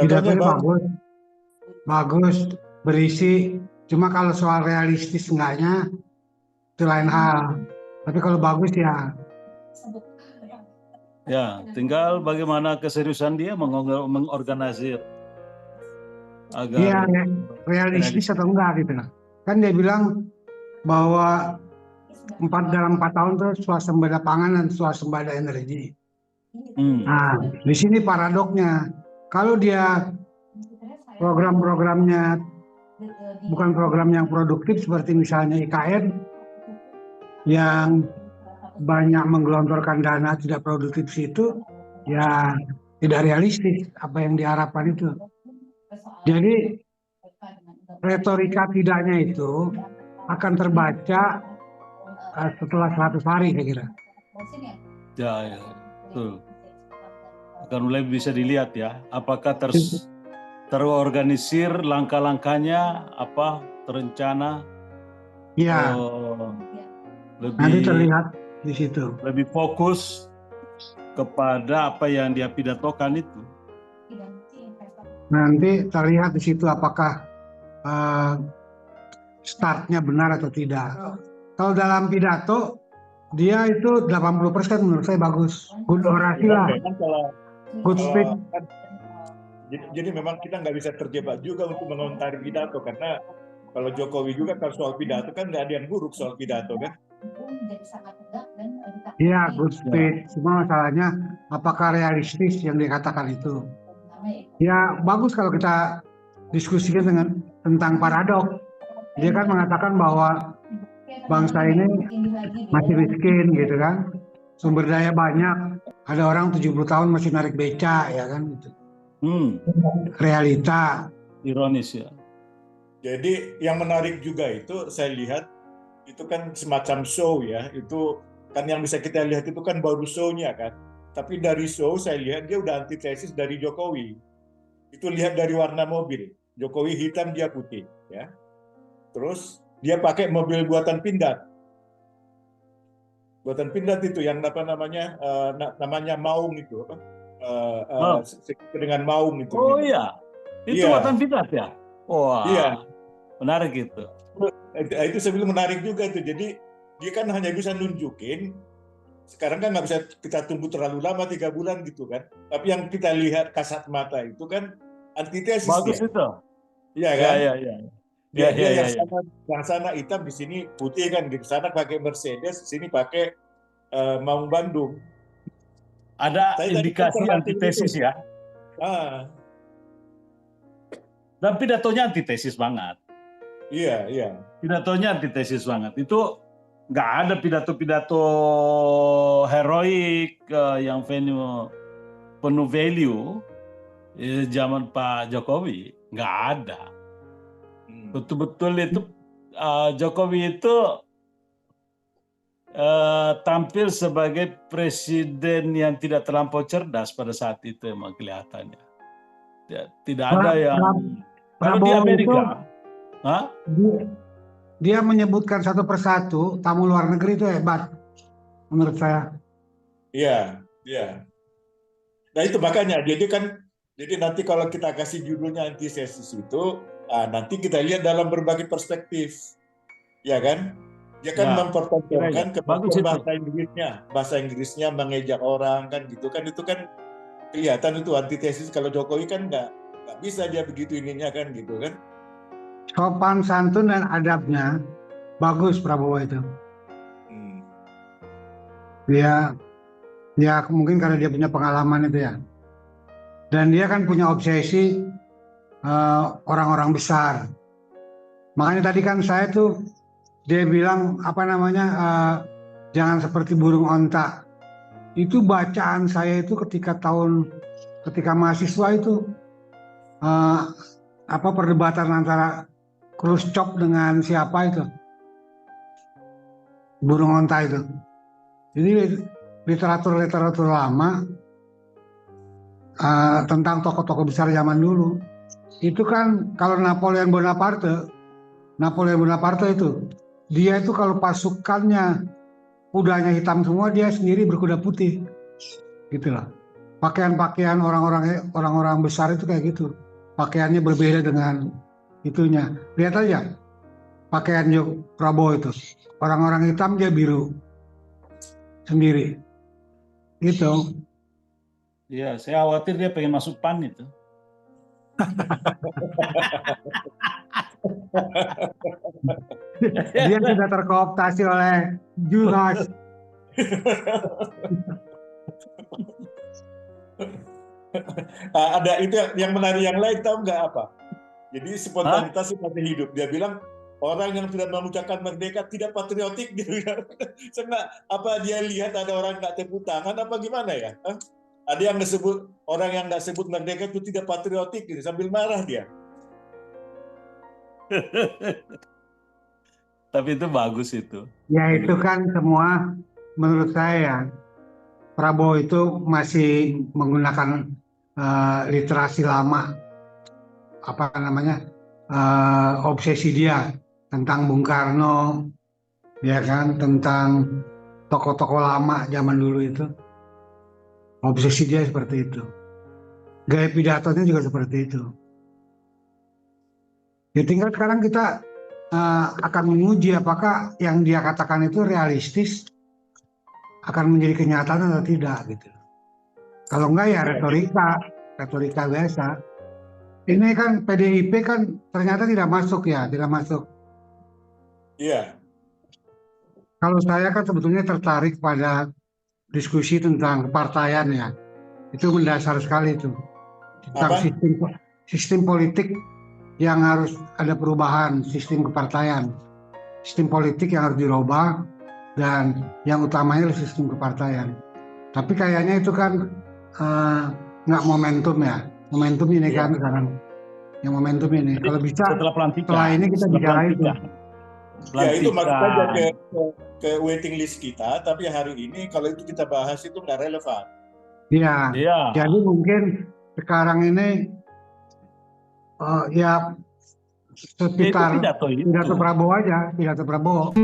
Pidatonya bagus. bagus, berisi. Cuma kalau soal realistis enggaknya itu lain hal. Tapi kalau bagus ya. Ya, tinggal bagaimana keseriusan dia mengorganisir Iya, agar realistis atau enggak gitu lah. Kan dia bilang bahwa dalam 4 tahun itu swasembada pangan dan swasembada energi. Nah, di sini paradoknya. Kalau dia program-programnya bukan program yang produktif seperti misalnya IKN yang banyak menggelontorkan dana tidak produktif situ, ya tidak realistis apa yang diharapkan itu. Jadi retorika tidaknya itu akan terbaca setelah 100 hari saya kira. Ya, betul. Akan mulai bisa dilihat ya, apakah terorganisir langkah-langkahnya, terencana. Iya. Nanti terlihat di situ. Lebih fokus kepada apa yang dia pidatokan itu. Nanti terlihat di situ apakah startnya benar atau tidak. Kalau dalam pidato dia itu 80% menurut saya bagus. Good orasi lah. Good speech. Jadi memang kita nggak bisa terjebak juga untuk mengontari pidato, karena kalau Jokowi juga kalau soal pidato kan nggak ada yang buruk soal pidato kan. Iya, good speech. Cuma masalahnya apakah realistis yang dikatakan itu. Ya bagus kalau kita diskusikan tentang paradok. Dia kan mengatakan bahwa bangsa ini masih miskin gitu kan. Sumber daya banyak. Ada orang 70 tahun masih narik beca ya kan gitu. Realita. Ironis ya. Jadi yang menarik juga itu saya lihat itu kan semacam show ya. Itu kan yang bisa kita lihat itu kan baru show-nya kan. Tapi dari show saya lihat dia udah antitesis dari Jokowi. Itu lihat dari warna mobil. Jokowi hitam, dia putih ya. Terus dia pakai mobil buatan Pindad. Buatan Pindad itu yang namanya Maung itu dengan Maung itu. Oh iya. Itu buatan Pindad ya? Wah. Iya. Menarik itu. Itu saya bilang menarik juga itu. Jadi dia kan hanya bisa nunjukin. Sekarang kan nggak bisa kita tunggu terlalu lama 3 bulan gitu kan. Tapi yang kita lihat kasat mata itu kan antitesis. Bagus dia. Itu. Iya kan? Iya. Dia yang sana hitam, di sini putih kan. Di sana pakai Mercedes, di sini pakai Maung Bandung. Ada indikasi antitesis ya. Dan pidatonya antitesis banget. Iya. Pidatonya antitesis banget. Itu nggak ada pidato-pidato heroik yang penuh value zaman Pak Jokowi. Nggak ada. Betul-betul itu Jokowi itu tampil sebagai presiden yang tidak terlampau cerdas pada saat itu emang kelihatannya. Tidak ada yang kalau di Amerika. Dia menyebutkan satu persatu tamu luar negeri itu hebat menurut saya. Iya. Nah itu makanya jadi nanti kalau kita kasih judulnya antitesis itu, nanti kita lihat dalam berbagai perspektif, ya kan? Dia kan mempertontonkan kemampuan bahasa Inggrisnya mengejak orang kan gitu kan, itu kan kelihatan itu antitesis. Kalau Jokowi kan nggak bisa dia begitu ininya kan gitu kan. Sopan santun dan adabnya bagus Prabowo itu. Ya mungkin karena dia punya pengalaman itu ya. Dan dia kan punya obsesi orang-orang besar. Makanya tadi kan saya tuh dia bilang jangan seperti burung onta. Itu bacaan saya itu ketika mahasiswa itu perdebatan antara Khrushchev dengan siapa itu burung onta itu. Jadi literatur lama tentang tokoh-tokoh besar zaman dulu itu kan kalau Napoleon Bonaparte itu dia itu kalau pasukannya kudanya hitam semua, dia sendiri berkuda putih gitu loh. pakaian-pakaian orang-orang besar itu kayak gitu. Pakaiannya berbeda dengan itunya. Lihat aja pakaian Prabowo itu. Orang-orang hitam dia biru sendiri. Gitu. Iya, saya khawatir dia pengen masuk PAN itu. Dia sudah terkooptasi oleh Juhas. Ada itu yang menarik yang lain, tahu nggak apa? Jadi spontanitas sifatnya hidup. Dia bilang orang yang tidak mengucapkan merdeka tidak patriotik. Dia bilang, apa dia lihat ada orang nggak tepuk tangan apa gimana ya? Ada yang disebut orang yang nggak sebut merdeka itu tidak patriotik, gitu. Sambil marah dia. Tapi itu bagus itu. Ya itu kan semua menurut saya Prabowo itu masih menggunakan literasi lama, apa namanya, obsesi dia tentang Bung Karno, ya kan, tentang tokoh-tokoh lama zaman dulu itu. Obsesi dia seperti itu. Gaya pidatonya juga seperti itu. Ya tinggal sekarang kita akan menguji apakah yang dia katakan itu realistis, akan menjadi kenyataan atau tidak gitu. Kalau enggak ya retorika biasa. Ini kan PDIP kan ternyata tidak masuk ya, tidak masuk. Iya. Kalau saya kan sebetulnya tertarik pada diskusi tentang kepartaian ya. Itu mendasar sekali itu. Tentang sistem politik yang harus ada perubahan, sistem kepartaian. Sistem politik yang harus dirubah dan yang utamanya adalah sistem kepartaian. Tapi kayaknya itu kan nggak momentum ya. Momentum ini kan sekarang. Yang momentum ini. Kalau bisa setelah ini kita bicara itu. Ya itu maksudnya ke waiting list kita, tapi hari ini kalau itu kita bahas itu nggak relevan. Iya. Jadi mungkin sekarang ini ya sekitar pidato Prabowo aja, pidato Prabowo.